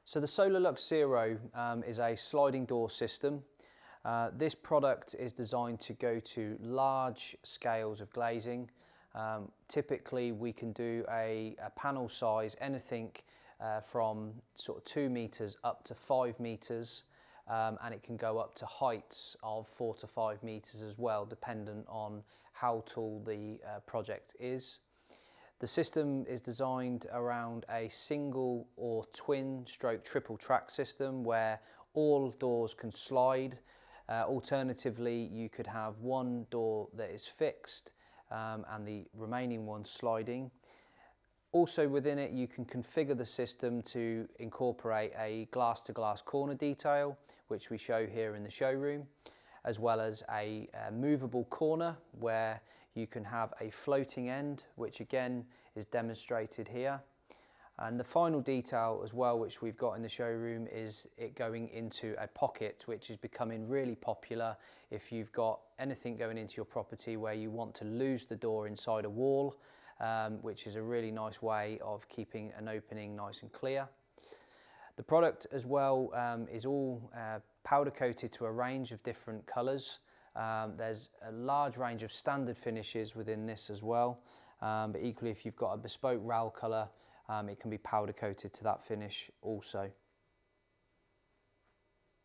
So the Solarlux CERO is a sliding door system. This product is designed to go to large scales of glazing. Typically we can do a panel size, anything from sort of 2 meters up to 5 meters, and it can go up to heights of 4 to 5 meters as well, dependent on how tall the project is. The system is designed around a single or twin stroke triple track system where all doors can slide. Alternatively, you could have one door that is fixed and the remaining one sliding. Also within it, you can configure the system to incorporate a glass-to-glass corner detail, which we show here in the showroom, as well as a movable corner where you can have a floating end, which again is demonstrated here. And the final detail as well, which we've got in the showroom, is it going into a pocket, which is becoming really popular if you've got anything going into your property where you want to lose the door inside a wall, which is a really nice way of keeping an opening nice and clear. The product as well is all powder coated to a range of different colours. There's a large range of standard finishes within this as well, but equally if you've got a bespoke rail colour, it can be powder coated to that finish also.